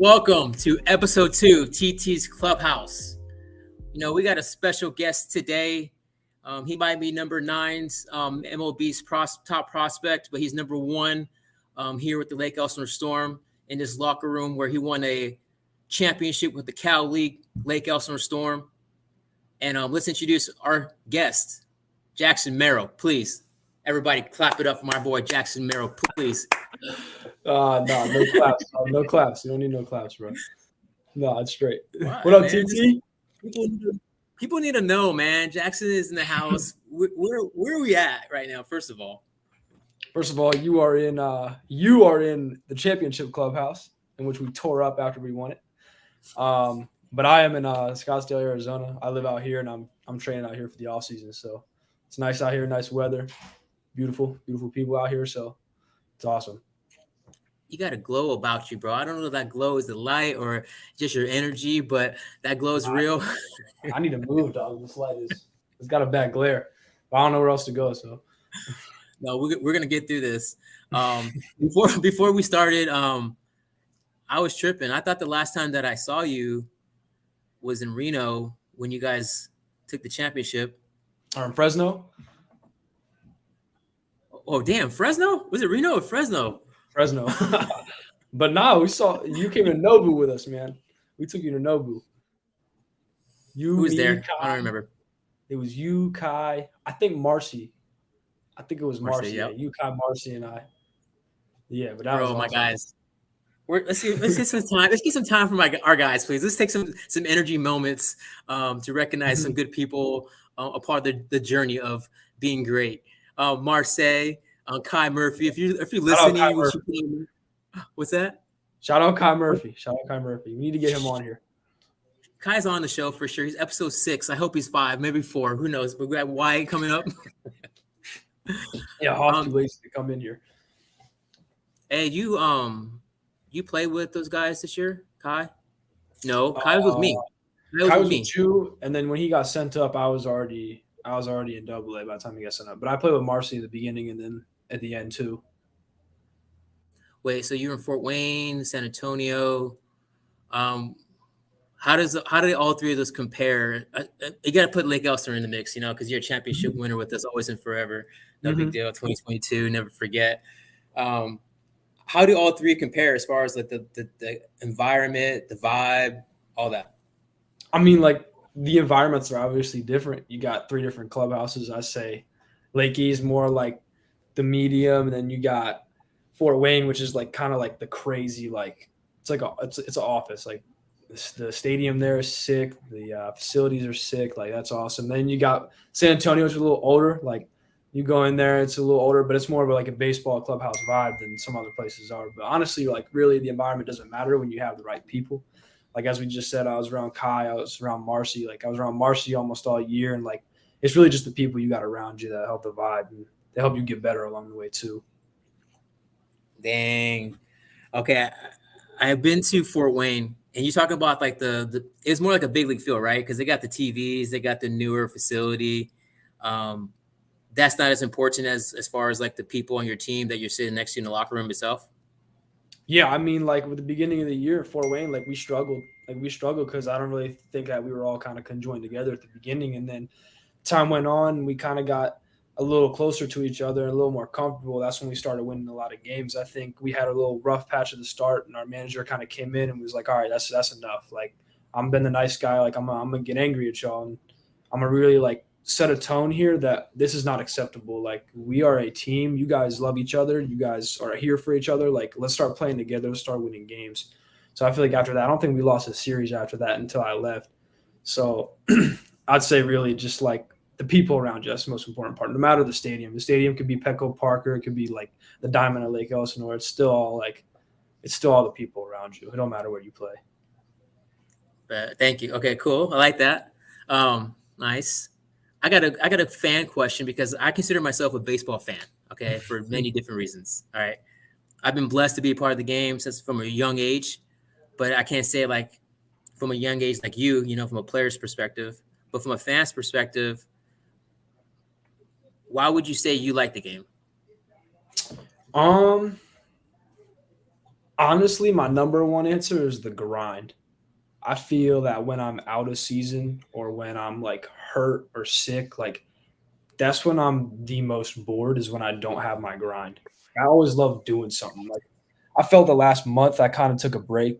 Welcome to episode 2, TT's Clubhouse. We got a special guest today. He might be number 9's MLB's top prospect, but he's number 1 here with the Lake Elsinore Storm in this locker room where he won a championship with the Cal League, Lake Elsinore Storm. And let's introduce our guest, Jackson Merrill. Please, everybody clap it up for my boy, Jackson Merrill, please. No claps. No claps. You don't need no claps, bro. No, it's straight. What What up, man? TT? People need to know, man. Jackson is in the house. Where are we at right now? First of all, you are in the championship clubhouse in which we tore up after we won it. But I am in Scottsdale, Arizona. I live out here, and I'm training out here for the off season. So it's nice out here, nice weather, beautiful people out here. So it's awesome. you got a glow about you, bro. I don't know if that glow is the light or just your energy, but that glow is real. I need to move, dog. This light it's got a bad glare. But I don't know where else to go. So No, we're gonna get through this. Before we started, I was tripping. I thought the last time that I saw you was in Reno when you guys took the championship. or in Fresno. Oh, damn, Fresno? Was it Reno or Fresno? Fresno. But no, we saw you came to Nobu with us, man. We took you to Nobu. Who was there? Kai. I don't remember. It was you, Kai. I think Marcy. I think it was Marcy. Yep. Yeah, you, Kai, Marcy, and I. Yeah, but that Bro, was awesome. my guys. Let's get some time. Let's get some time for our guys, please. Let's take some energy moments to recognize some good people a part of the journey of being great. Marseille, Kai Murphy. If you're listening, what's that? Shout out Kai Murphy. We need to get him on here. Kai's on the show for sure. He's episode 6. I hope he's 5, maybe 4. Who knows? But we got Wyatt coming up. Yeah, Hockey waits to come in here. Hey, you play with those guys this year, Kai? No, Kai was with me. Kai was with you, and then when he got sent up, I was already in Double A by the time he got sent up. But I played with Marcy at the beginning and then at the end too. Wait, so you're in Fort Wayne, San Antonio. How do all three of those compare? You got to put Lake Elsinore in the mix, because you're a championship winner with us always and forever. No big deal. 2022, never forget. How do all three compare as far as like the environment, the vibe, all that? I mean, like the environments are obviously different. You got 3 different clubhouses. I say Lake E is more like the medium, and then you got Fort Wayne, which is like kind of like the crazy, like it's an office. Like the stadium there is sick. The facilities are sick. Like that's awesome. Then you got San Antonio, which is a little older. Like you go in there, it's a little older, but it's more of like a baseball clubhouse vibe than some other places are. But honestly, like really the environment doesn't matter when you have the right people. Like as we just said, I was around Kai, I was around Marcy. Like I was around Marcy almost all year, and like it's really just the people you got around you that help the vibe, and they help you get better along the way too. Dang. Okay, I've been to Fort Wayne, and you talk about like it's more like a big league feel, right? Because they got the TVs, they got the newer facility. That's not as important as far as like the people on your team that you're sitting next to in the locker room itself. Yeah, I mean, like with the beginning of the year, Fort Wayne, like we struggled because I don't really think that we were all kind of conjoined together at the beginning, and then time went on, we kind of got a little closer to each other and a little more comfortable. That's when we started winning a lot of games. I think we had a little rough patch at the start, and our manager kind of came in and was like, all right, that's enough. Like I'm been the nice guy. Like I'm gonna get angry at y'all, and I'm gonna really like set a tone here that this is not acceptable. Like we are a team. You guys love each other. You guys are here for each other. Like let's start playing together. Let's start winning games. So I feel like after that, I don't think we lost a series after that until I left. So I'd say really just like the people around you, that's the most important part. No matter the stadium. The stadium could be Petco Parker. It could be like the Diamond at Lake Elsinore. It's still all the people around you. It don't matter where you play. Thank you. Okay, cool. I like that. Nice. I got a fan question because I consider myself a baseball fan, okay, for many different reasons. All right. I've been blessed to be a part of the game since from a young age, but I can't say like from a young age like you, from a player's perspective, but from a fan's perspective, why would you say you like the game? Honestly, my number one answer is the grind. I feel that when I'm out of season or when I'm like hurt or sick, like that's when I'm the most bored is when I don't have my grind. I always love doing something. Like I felt the last month I kind of took a break,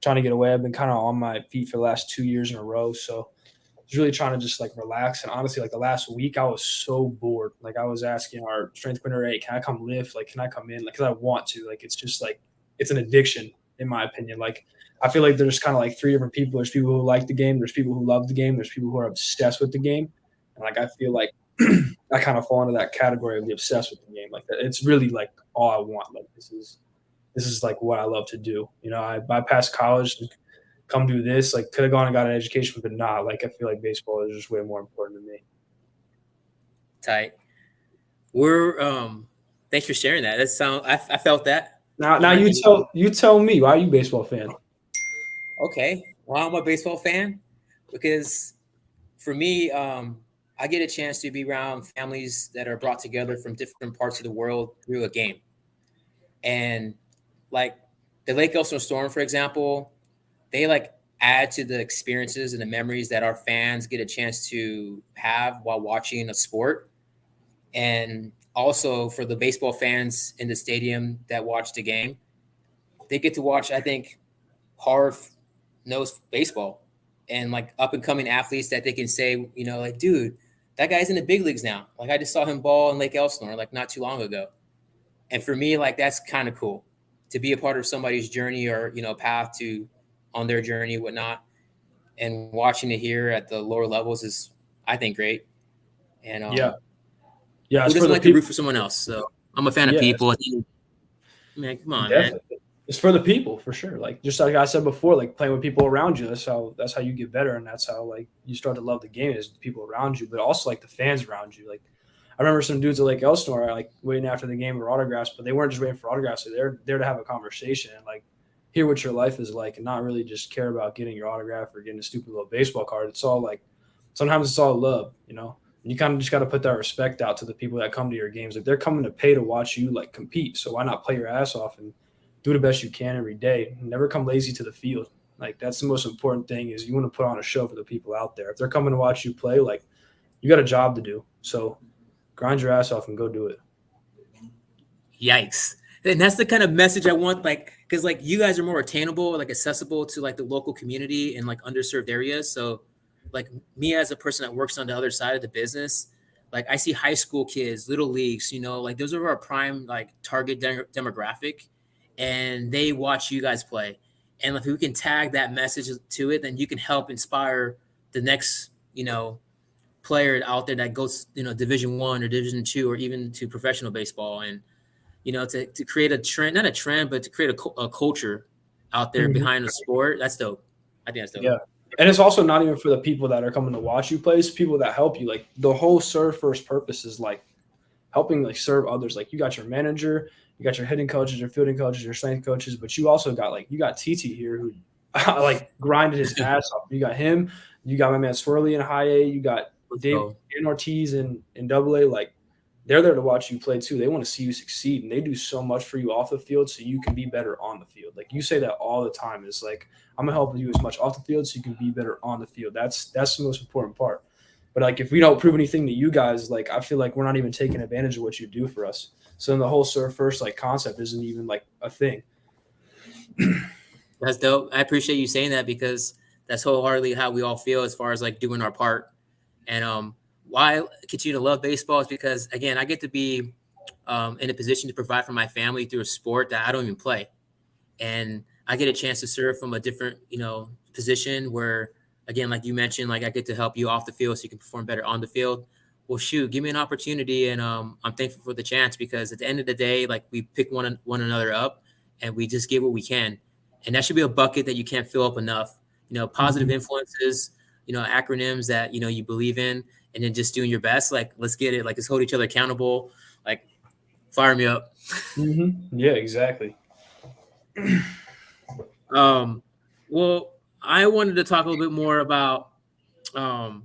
trying to get away. I've been kind of on my feet for the last 2 years in a row. So I was really trying to just like relax. And honestly, like the last week, I was so bored. Like I was asking our strength trainer, "Hey, can I come lift? Like, can I come in? Like, cause I want to. Like, it's just like it's an addiction, in my opinion. Like, I feel like there's kind of like three different people. There's people who like the game. There's people who love the game. There's people who are obsessed with the game. And like I feel like I kind of fall into that category of the obsessed with the game. Like it's really like all I want. Like this is like what I love to do. I bypassed college to come do this. Like could have gone and got an education, but not. Like I feel like baseball is just way more important to me. Tight. We're thanks for sharing that. That sound I felt that. Now you tell me, why are you a baseball fan? Okay. Well, I'm a baseball fan because for me, I get a chance to be around families that are brought together from different parts of the world through a game. And like the Lake Elsinore Storm, for example, they like add to the experiences and the memories that our fans get a chance to have while watching a sport. And also for the baseball fans in the stadium that watch the game, they get to watch, I think, hard knows baseball and like up and coming athletes that they can say, like, dude, that guy's in the big leagues now. Like I just saw him ball in Lake Elsinore like not too long ago. And for me, like that's kind of cool to be a part of somebody's journey or, path to on their journey, whatnot. And watching it here at the lower levels is, I think, great. And Yeah, yeah. who It's for doesn't the like to root people. for someone else? So I'm a fan of Yeah, people. I think, man, come on, man. definitely. It's for the people for sure. Like just like I said before, like playing with people around you. That's how you get better, and that's how like you start to love the game is the people around you, but also like the fans around you. Like I remember some dudes at Lake Elsinore like waiting after the game for autographs, but they weren't just waiting for autographs. They're there to have a conversation and like hear what your life is like, and not really just care about getting your autograph or getting a stupid little baseball card. It's all like sometimes it's all love. And you kind of just got to put that respect out to the people that come to your games. Like they're coming to pay to watch you like compete. So why not play your ass off and do the best you can every day? Never come lazy to the field. Like that's the most important thing is you want to put on a show for the people out there. If they're coming to watch you play, like you got a job to do. So grind your ass off and go do it. Yikes. And that's the kind of message I want, like, because like you guys are more attainable, like accessible to like the local community and like underserved areas. So, like me as a person that works on the other side of the business, like I see high school kids, little leagues, like those are our prime like target demographic, and they watch you guys play. And if we can tag that message to it, then you can help inspire the next, player out there that goes, Division 1 or Division 2 or even to professional baseball. And to create a trend, not a trend, but to create a culture out there Mhm. behind the sport. That's dope. I think that's dope. Yeah. And it's also not even for the people that are coming to watch you play, it's people that help you. Like the whole serve first purpose is like helping like serve others. Like you got your manager, you got your hitting coaches, your fielding coaches, your strength coaches, but you also got like you got TT here who like grinded his ass off. You got him, you got my man Swirly in high A, you got Let's Dave go. and Ortiz in double A. Like they're there to watch you play too. They want to see you succeed and they do so much for you off the field so you can be better on the field. Like you say that all the time. It's like I'm gonna help you as much off the field so you can be better on the field. That's the most important part. But like if we don't prove anything to you guys, like I feel like we're not even taking advantage of what you do for us. So then the whole serve first like concept isn't even like a thing. That's dope. I appreciate you saying that because that's wholeheartedly how we all feel as far as like doing our part. And why I continue to love baseball is because again, I get to be in a position to provide for my family through a sport that I don't even play. And I get a chance to serve from a different, position where, again, like you mentioned, like I get to help you off the field so you can perform better on the field. Well, shoot, give me an opportunity, and I'm thankful for the chance because at the end of the day, like we pick one another up, and we just give what we can, and that should be a bucket that you can't fill up enough. Positive Mhm. influences, acronyms that you believe in, and then just doing your best. Like, let's get it. Like, let's hold each other accountable. Like, fire me up. Yeah, exactly. Um, well, I wanted to talk a little bit more about um,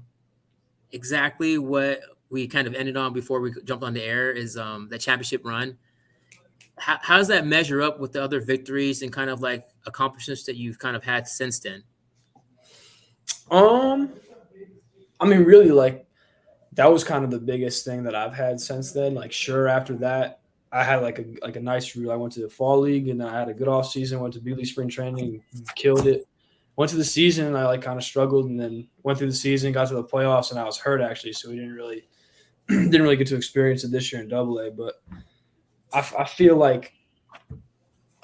exactly what we kind of ended on before we jumped on the air is the championship run. How does that measure up with the other victories and kind of like accomplishments that you've kind of had since then? I mean, really, like that was kind of the biggest thing that I've had since then. Like, sure, after that, I had like a nice rule. I went to the fall league, and then I had a good off season. Went to B League spring training, killed it. Went to the season, and I like kind of struggled, and then went through the season, got to the playoffs, and I was hurt actually, so we didn't really get to experience it this year in Double A. But I feel like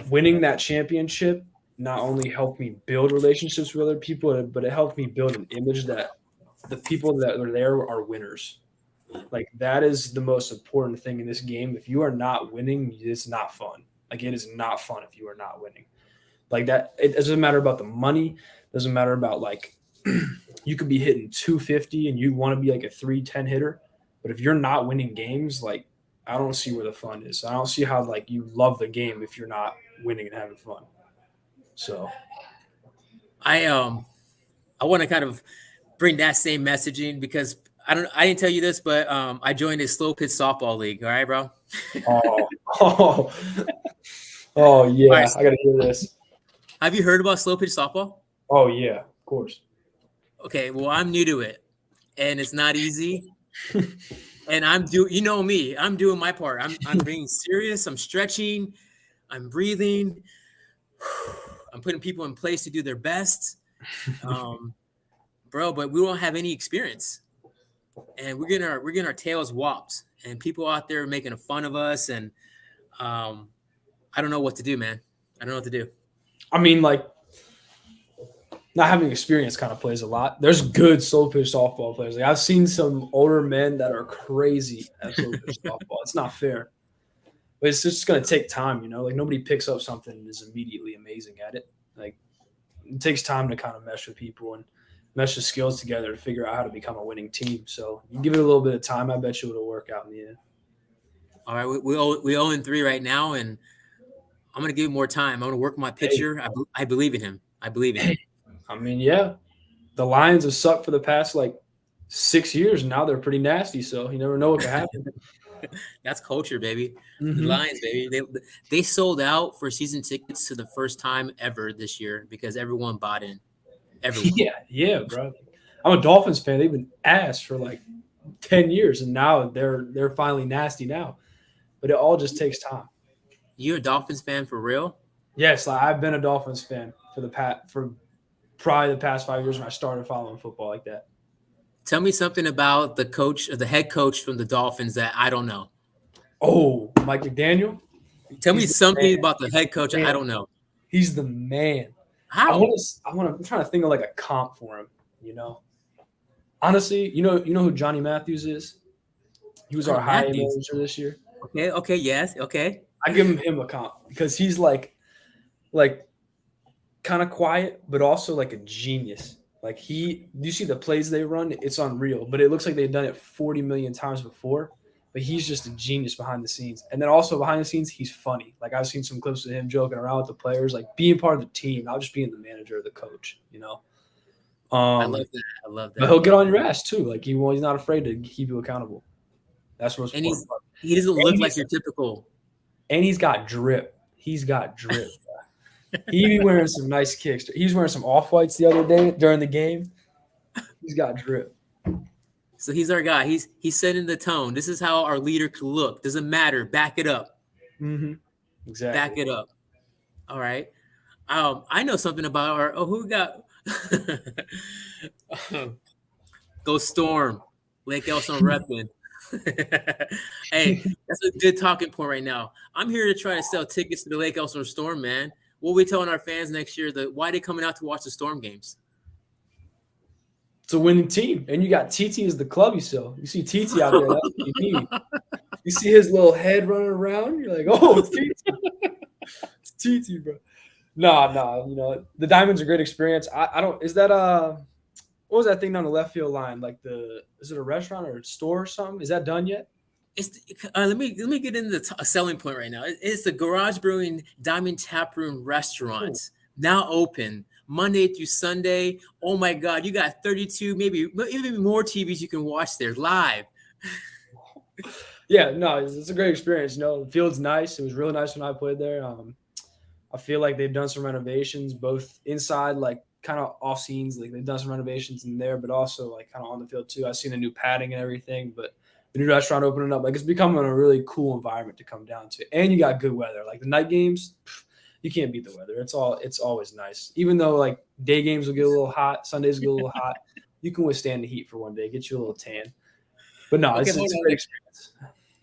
winning that championship not only helped me build relationships with other people, but it helped me build an image that the people that are there are winners. Like that is the most important thing in this game. If you are not winning, it's not fun. Like it is not fun if you are not winning. Like that, it doesn't matter about the money. It doesn't matter about like you could be hitting 250 and you want to be like a 310 hitter, but if you're not winning games, like I don't see where the fun is. I don't see how like you love the game if you're not winning and having fun. So I want to kind of bring that same messaging because I didn't tell you this, but I joined a slow pitch softball league. All right, bro. oh oh oh yeah, All right. I gotta hear this. Have you heard about slow pitch softball? Oh yeah, of course. Okay, well I'm new to it, and it's not easy. And you know me, I'm doing my part. I'm being serious. I'm stretching. I'm breathing. I'm putting people in place to do their best, bro. But we don't have any experience, and we're getting our tails whopped, and people out there making fun of us, and I don't know what to do, man. I don't know what to do. I mean, like not having experience kind of plays a lot. There's good slow pitch softball players. Like I've seen some older men that are crazy at slow pitch softball. It's not fair. But it's just going to take time, you know. Like nobody picks up something and is immediately amazing at it. Like it takes time to kind of mesh with people and mesh the skills together to figure out how to become a winning team. So you give it a little bit of time, I bet you it'll work out in the end. All right, we 0-3 right now, and I'm gonna give him more time. I'm gonna work my pitcher. Hey. I believe in him. I believe in him. I mean, yeah, the Lions have sucked for the past like 6 years. And now they're pretty nasty. So you never know what can happen. That's culture, baby. Mm-hmm. The Lions, baby. They sold out for season tickets to the first time ever this year because everyone bought in. Everyone. Yeah, bro. I'm a Dolphins fan. They've been ass for like 10 years, and now they're finally nasty now. But it all just takes time. You're a Dolphins fan for real? Yes, I've been a Dolphins fan for probably the past 5 years when I started following football like that. Tell me something about the coach or the head coach from the Dolphins that I don't know. Oh, Mike McDaniel? Tell me something about the head coach I don't know. He's the man. How? I'm trying to think of like a comp for him, you know. Honestly, you know who Johnny Matthews is? He was our high end manager this year. Okay, yes, okay. I give him a comp because he's like kind of quiet, but also like a genius. Like you see the plays they run, it's unreal, but it looks like they've done it 40 million times before. But he's just a genius behind the scenes. And then also behind the scenes, he's funny. Like I've seen some clips of him joking around with the players, like being part of the team, not just being the manager or the coach, you know. I love that. I love that. But he'll get on your ass too. Like he's not afraid to keep you accountable. That's what's important. He doesn't look like your typical. And he's got drip. He's got drip. He be wearing some nice kicks. He's wearing some off-whites the other day during the game. He's got drip. So he's our guy. He's setting the tone. This is how our leader could look. Doesn't matter. Back it up. Mm-hmm. Exactly. Back it up. All right. I know something about our. Oh, who we got? Go Storm. Lake Elson repping. Hey, that's a good talking point right now. I'm here to try to sell tickets to the Lake Elson Storm, man. What are we telling our fans next year? Why are they coming out to watch the Storm games? It's a winning team. And you got TT as the club you sell. You see TT out there. That's what you need. You see his little head running around. You're like, oh, it's TT. It's TT, bro. No. You know, the Diamond's a great experience. I don't – is that what was that thing down the left field line? Like is it a restaurant or a store or something? Is that done yet? Let me get into a selling point right now. It's the Garage Brewing Diamond Tap Room Restaurant, now open Monday through Sunday. Oh my God, you got 32, maybe even more TVs you can watch there live. Yeah, no, it's a great experience. The field's nice. It was really nice when I played there. I feel like they've done some renovations, both inside, like kind of off scenes, like they've done some renovations in there, but also like kind of on the field too. I've seen the new padding and everything, but the new restaurant opening up, like it's becoming a really cool environment to come down to. And you got good weather. Like the night games, you can't beat the weather. It's always nice. Even though like day games will get a little hot, Sundays get a little hot, you can withstand the heat for one day, get you a little tan. But no, Okay, hold it's a on. great experience.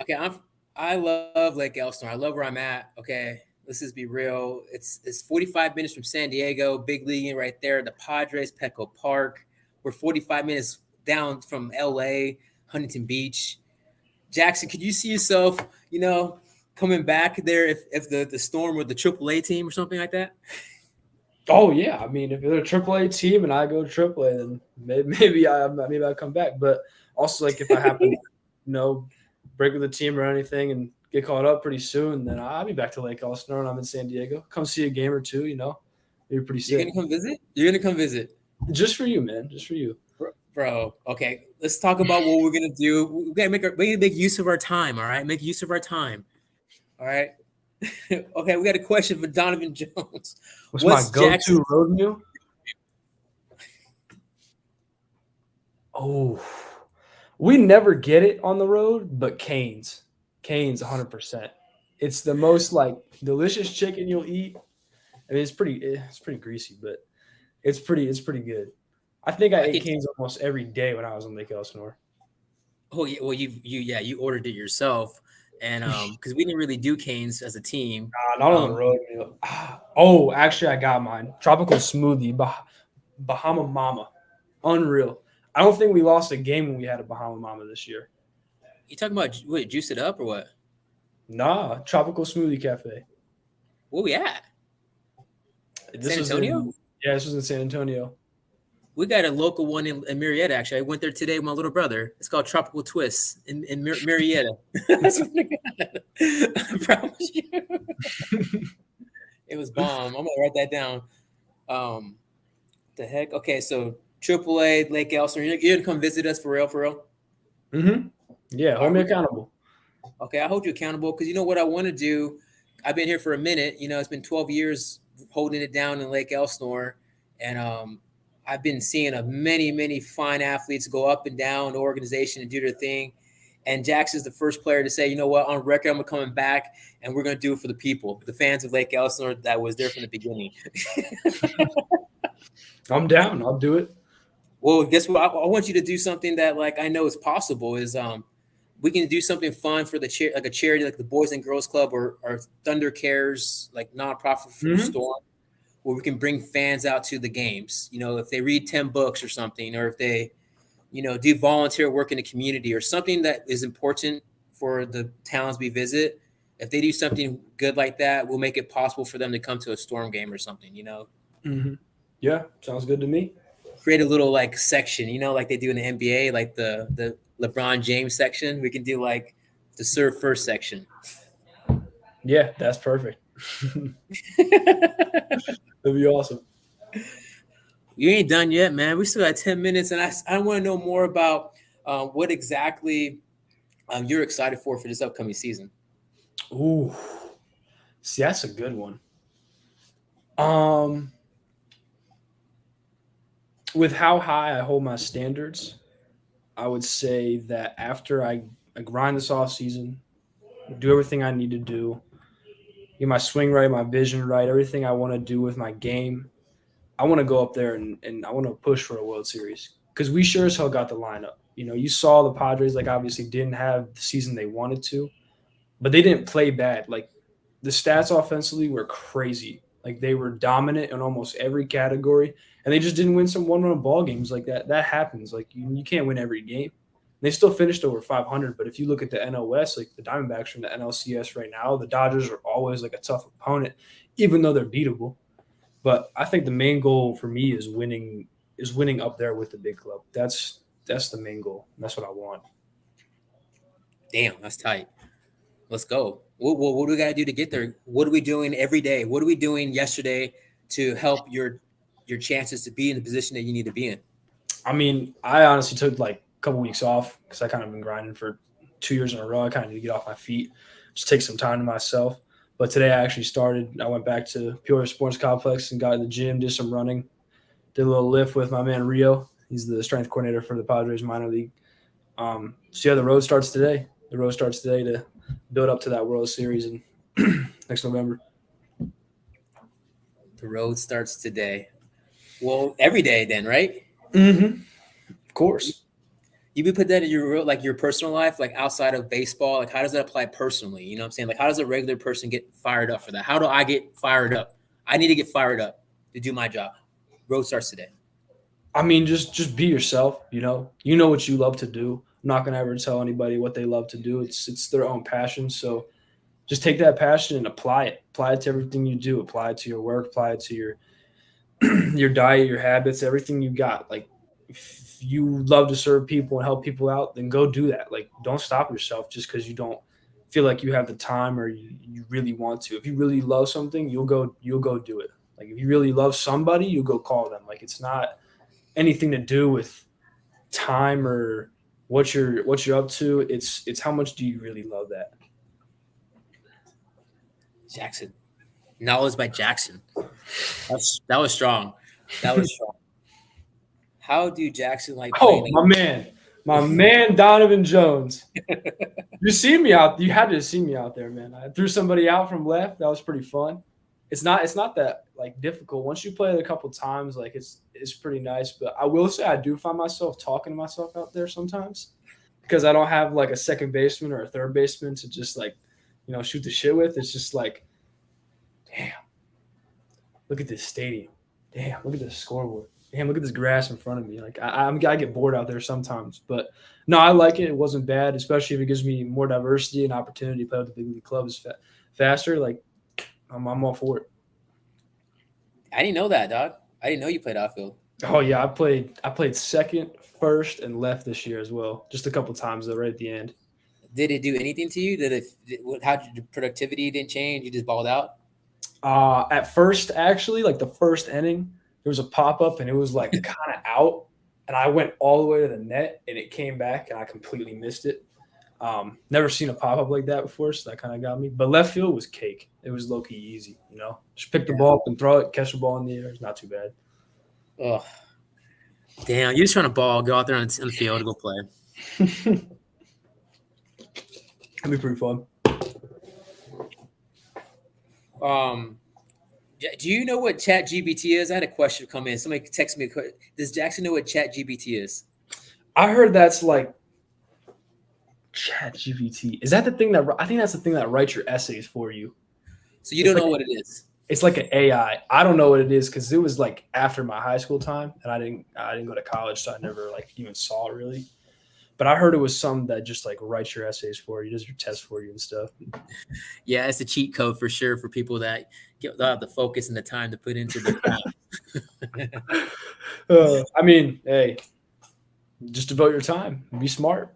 Okay, I love Lake Elsinore. I love where I'm at. Okay, let's just be real. It's 45 minutes from San Diego, big league right there. The Padres, Petco Park. We're 45 minutes down from LA, Huntington Beach. Jackson, could you see yourself, coming back there if the Storm were the AAA team or something like that? Oh yeah, I mean, if they're a AAA team and I go to AAA, then maybe I come back. But also, like if I happen, break with the team or anything and get caught up pretty soon, then I'll be back to Lake Elsinore when I'm in San Diego. Come see a game or two, It'd be pretty You're sick. gonna come visit? You're gonna come visit. Just for you, man. Just for you. Bro, okay. Let's talk about what we're gonna do. We gotta make use of our time, all right? Make use of our time. All right. Okay, we got a question for Donovan Jones. What's my What's go-to Jackson's road meal? Oh, we never get it on the road, but Cane's 100%. It's the most like delicious chicken you'll eat. I mean, it's pretty greasy, but it's pretty good. I think I I ate could Cane's almost every day when I was on Lake Elsinore. oh yeah, well you ordered it yourself. And because we didn't really do Canes as a team. Not on the Um road meal. Oh, actually, I got mine. Tropical smoothie, Bahama Mama, unreal. I don't think we lost a game when we had a Bahama Mama this year. you talking about what, juice it up or what? Nah, Tropical Smoothie Cafe. Where we at? This San was Antonio? in yeah, this was in San Antonio. We got a local one in Marietta, actually. I went there today with my little brother. It's called Tropical Twist in Marietta. That's what I got. I promise you. It was bomb. I'm gonna write that down. Um, the heck? Okay, so AAA Lake Elsinore. You're gonna come visit us for real, for real. Mm-hmm. Yeah, All hold right, me accountable. okay, I hold you accountable because you know what I want to do. I've been here for a minute. It's been 12 years holding it down in Lake Elsinore, and I've been seeing many fine athletes go up and down the organization and do their thing. And Jackson's the first player to say, you know what, on record, I'm coming back, and we're gonna do it for the people, the fans of Lake Elsinore that was there from the beginning. I'm down. I'll do it. Well, guess what? I want you to do something that like I know is possible. Is we can do something fun for like a charity, like the Boys and Girls Club or Thunder Cares, like nonprofit for the Mm-hmm. Storm, where we can bring fans out to the games. If they read 10 books or something, or if they, do volunteer work in the community or something that is important for the towns we visit. If they do something good like that, we'll make it possible for them to come to a Storm game or something. Mm-hmm. Yeah, sounds good to me. Create a little like section, like they do in the NBA, like the LeBron James section. We can do like the serve first section. Yeah, that's perfect. That'd be awesome. You ain't done yet, man. We still got 10 minutes, and I want to know more about what exactly you're excited for this upcoming season. Ooh, see, that's a good one. Um, with how high I hold my standards, I would say that after I grind this off season, do everything I need to do, get my swing right, my vision right, everything I want to do with my game. I want to go up there and I want to push for a World Series because we sure as hell got the lineup. You saw the Padres like obviously didn't have the season they wanted to, but they didn't play bad. Like the stats offensively were crazy. Like they were dominant in almost every category, and they just didn't win some one-run ball games like that. That happens. Like you can't win every game. They still finished over 500, but if you look at the NOS, like the Diamondbacks from the NLCS right now, the Dodgers are always like a tough opponent, even though they're beatable. But I think the main goal for me is winning up there with the big club. That's the main goal. That's what I want. Damn, that's tight. Let's go. What do we got to do to get there? What are we doing every day? What are we doing yesterday to help your chances to be in the position that you need to be in? I mean, I honestly took like a couple weeks off because I kind of been grinding for 2 years in a row. I kind of need to get off my feet, just take some time to myself. But today I actually started. I went back to Peoria Sports Complex and got in the gym, did some running, did a little lift with my man Rio. He's the strength coordinator for the Padres minor league. So yeah, the road starts today. The road starts today to build up to that World Series in next November. The road starts today. Well, every day then, right? Mm-hmm. Of course. You would put that in your personal life, like outside of baseball. Like, how does that apply personally? You know what I'm saying? Like, how does a regular person get fired up for that? How do I get fired up? I need to get fired up to do my job. Road starts today. I mean, just be yourself. You know what you love to do. I'm not gonna ever tell anybody what they love to do. It's their own passion. So just take that passion and apply it. Apply it to everything you do. Apply it to your work. Apply it to your your diet, your habits, everything you got. Like if you love to serve people and help people out, then go do that. Like don't stop yourself just because you don't feel like you have the time or you really want to. If you really love something, you'll go do it. Like if you really love somebody, you'll go call them. Like it's not anything to do with time or what you're up to. It's how much do you really love that. Jackson. Knowledge by Jackson. That was strong. That was strong. How do Jackson like playing? Oh, my man, Donovan Jones. You see me out. You had to see me out there, man. I threw somebody out from left. That was pretty fun. It's not that like difficult. Once you play it a couple times, like it's pretty nice. But I will say I do find myself talking to myself out there sometimes because I don't have like a second baseman or a third baseman to just like shoot the shit with. It's just like, damn, look at this stadium. Damn, look at this scoreboard. Damn, look at this grass in front of me. Like I get bored out there sometimes, but no, I like it. It wasn't bad, especially if it gives me more diversity and opportunity to play with the big league clubs faster. Like I'm all for it. I didn't know that, dog. I didn't know you played outfield. Oh yeah, I played second, first, and left this year as well. Just a couple times though, right at the end. Did it do anything to you? How did your productivity didn't change? You just balled out? At first, actually, like the first inning, there was a pop up and it was like kind of out, and I went all the way to the net and it came back and I completely missed it. Never seen a pop up like that before, so that kind of got me. But left field was cake. It was low key easy, Just pick the ball up and throw it, catch the ball in the air. It's not too bad. Oh, damn. You're just trying to ball, go out there on the field, go play. That'd be pretty fun. Do you know what Chat GBT is? I had a question come in. Somebody texted me. Does Jackson know what Chat GBT is? I heard that's like Chat GPT. Is that the thing that I think that's the thing that writes your essays for you? So you don't know what it is? It's like an AI. I don't know what it is because it was like after my high school time, and I didn't go to college, so I never like even saw it really. But I heard it was something that just like writes your essays for you, does your tests for you and stuff. Yeah, it's a cheat code for sure for people that don't have the focus and the time to put into their craft. I mean, hey, just devote your time. Be smart.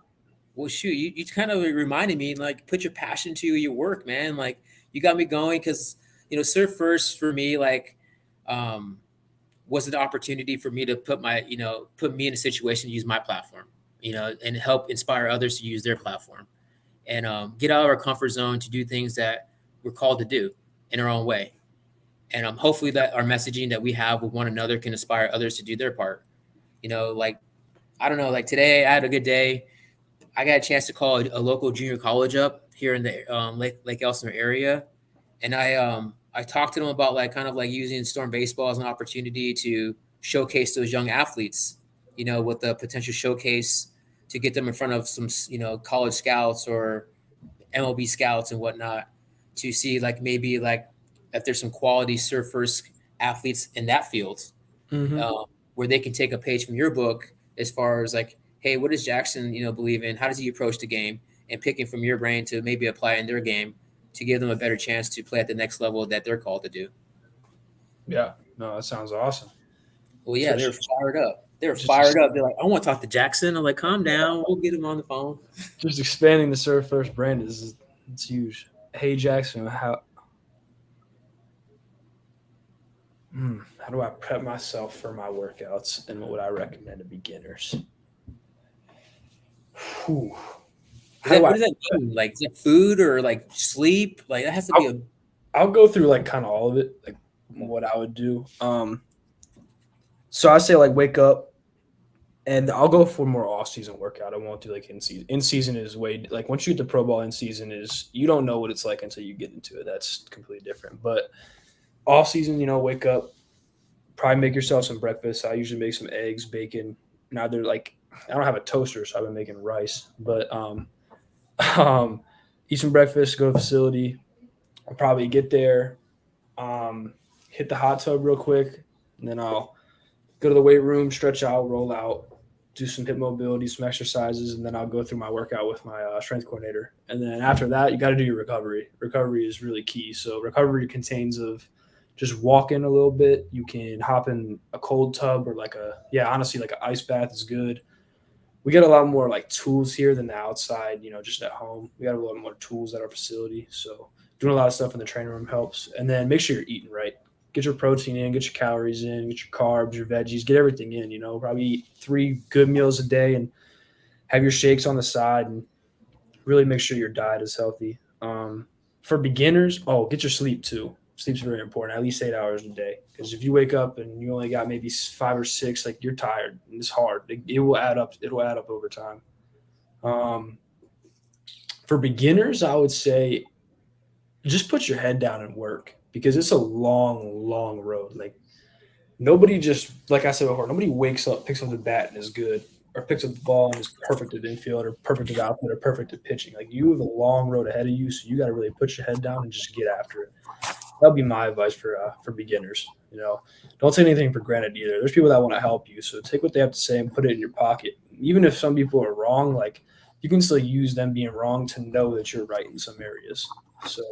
Well, shoot, you kind of reminded me, like, put your passion to your work, man. Like, you got me going because, Serve First for me, like, was an opportunity for me to put me in a situation to use my platform, and help inspire others to use their platform and get out of our comfort zone to do things that we're called to do in our own way. And hopefully that our messaging that we have with one another can inspire others to do their part. Like, I don't know, like today I had a good day. I got a chance to call a local junior college up here in the Lake Elsinore area, and I talked to them about like kind of like using Storm baseball as an opportunity to showcase those young athletes, with the potential showcase to get them in front of some college scouts or MLB scouts and whatnot to see like maybe like if there's some quality Serve First athletes in that field, where they can take a page from your book as far as like, hey, what does Jackson, believe in? How does he approach the game? And picking from your brain to maybe apply in their game to give them a better chance to play at the next level that they're called to do. Yeah, no, that sounds awesome. Well, yeah, they're fired up. They're fired up. They're like, I want to talk to Jackson. I'm like, calm down. We'll get him on the phone. Just expanding the Serve First brand it's huge. Hey Jackson, how do I prep myself for my workouts and what would I recommend to beginners? Whew. What does that mean? Like, is it food or like sleep? Like, that has to be I'll go through like kind of all of it, like what I would do. So I say like wake up, and I'll go for more off season workout. I won't do like in season. In season is way like once you get to pro ball, in season is you don't know what it's like until you get into it. That's completely different. But off season, wake up, probably make yourself some breakfast. I usually make some eggs, bacon. Now they're like I don't have a toaster, so I've been making rice. But eat some breakfast, go to the facility. I'll probably get there, hit the hot tub real quick, and then I'll go to the weight room, stretch out, roll out, do some hip mobility, some exercises, and then I'll go through my workout with my strength coordinator. And then after that, you got to do your recovery. Recovery is really key. So recovery contains of just walking a little bit. You can hop in a cold tub or honestly, like an ice bath is good. We got a lot more like tools here than the outside, just at home. We got a lot more tools at our facility. So doing a lot of stuff in the training room helps. And then make sure you're eating right. Get your protein in, get your calories in, get your carbs, your veggies, get everything in, probably eat 3 good meals a day and have your shakes on the side and really make sure your diet is healthy. For beginners, get your sleep too. Sleep's very important, at least 8 hours a day. Because if you wake up and you only got maybe 5 or 6, like you're tired and it's hard. It will add up. It'll add up over time. For beginners, I would say just put your head down and work because it's a long, long road. Like nobody just, like I said before, nobody wakes up, picks up the bat and is good, or picks up the ball and is perfect at infield or perfect at output or perfect at pitching. Like you have a long road ahead of you, so you got to really put your head down and just get after it. That'll be my advice for beginners. Don't take anything for granted either. There's people that want to help you, so take what they have to say and put it in your pocket. Even if some people are wrong, like you can still use them being wrong to know that you're right in some areas. So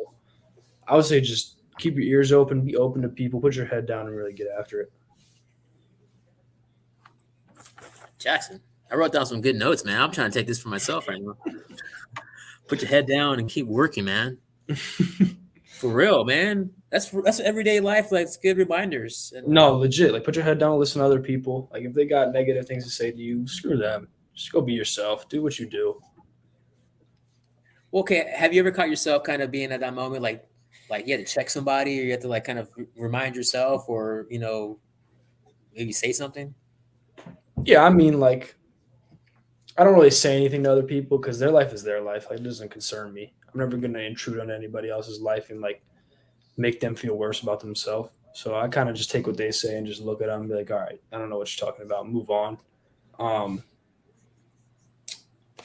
I would say just keep your ears open, be open to people, put your head down, and really get after it. Jackson, I wrote down some good notes, man. I'm trying to take this for myself right now. Put your head down and keep working, man. For real, man. That's everyday life. Like, it's good reminders. No, legit. Like, put your head down and listen to other people. Like, if they got negative things to say to you, screw them. Just go be yourself. Do what you do. Okay, have you ever caught yourself kind of being at that moment, like you had to check somebody, or you have to like kind of remind yourself, or maybe say something? Yeah, I mean, like, I don't really say anything to other people because their life is their life. Like, it doesn't concern me. I'm never going to intrude on anybody else's life and like make them feel worse about themselves. So I kind of just take what they say and just look at them and be like, all right, I don't know what you're talking about. Move on.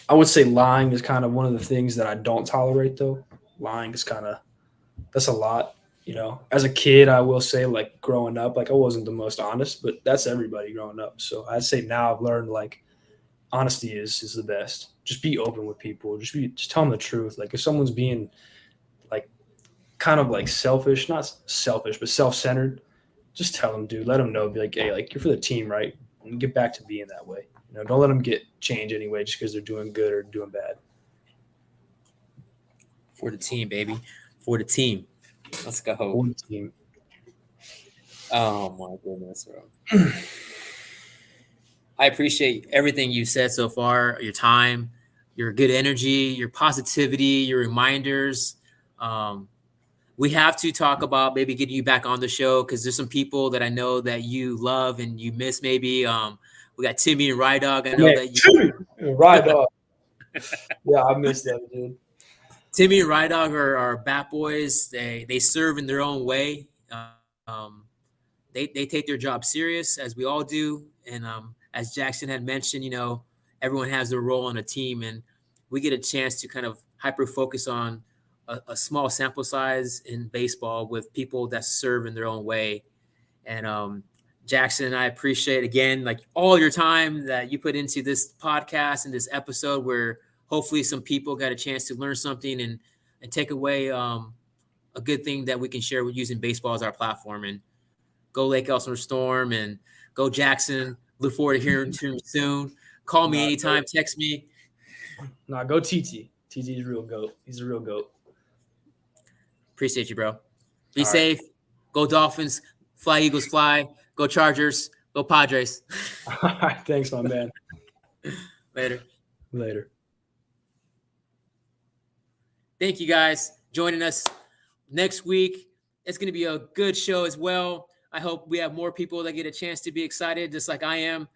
I would say lying is kind of one of the things that I don't tolerate, though. Lying is that's a lot. As a kid, I will say, like, growing up, like, I wasn't the most honest, but that's everybody growing up. So I'd say now I've learned, like, honesty is the best. Just be open with people. Just tell them the truth. Like, if someone's being, like, kind of, like, selfish, not selfish, but self-centered, just tell them, dude. Let them know. Be like, hey, like, you're for the team, right? And get back to being that way. Don't let them get change anyway just because they're doing good or doing bad. For the team, baby. For the team. Let's go. For the team. Oh, my goodness, bro. I appreciate everything you said so far, your time, your good energy, your positivity, your reminders. We have to talk about maybe getting you back on the show because there's some people that I know that you love and you miss maybe. We got Timmy and Rye Dog. I know that you Rye Dog. Yeah, I miss them, dude. Timmy and Rye Dog are bat boys. They serve in their own way. They take their job serious, as we all do. And as Jackson had mentioned, everyone has their role on a team, and we get a chance to kind of hyper focus on a small sample size in baseball with people that serve in their own way. And Jackson, I appreciate again, like all your time that you put into this podcast and this episode, where hopefully some people got a chance to learn something and take away a good thing that we can share with using baseball as our platform. And go Lake Elsinore Storm, and go Jackson. Look forward to hearing from you soon. Call me anytime. Text me. Go TT. TT's a real goat. He's a real goat. Appreciate you, bro. Be safe. Right. Go Dolphins. Fly Eagles fly. Go Chargers. Go Padres. All right. Thanks, my man. Later. Later. Thank you guys joining us next week. It's going to be a good show as well. I hope we have more people that get a chance to be excited, just like I am.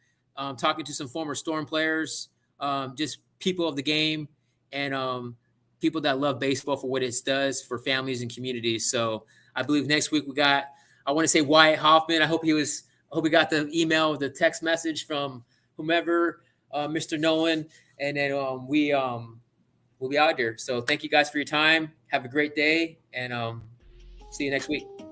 Talking to some former Storm players, just people of the game, and people that love baseball for what it does for families and communities. So I believe next week I want to say Wyatt Hoffman. I hope he got the email, the text message from whomever, Mr. Nolan, and then we'll be out there. So thank you guys for your time. Have a great day, and see you next week.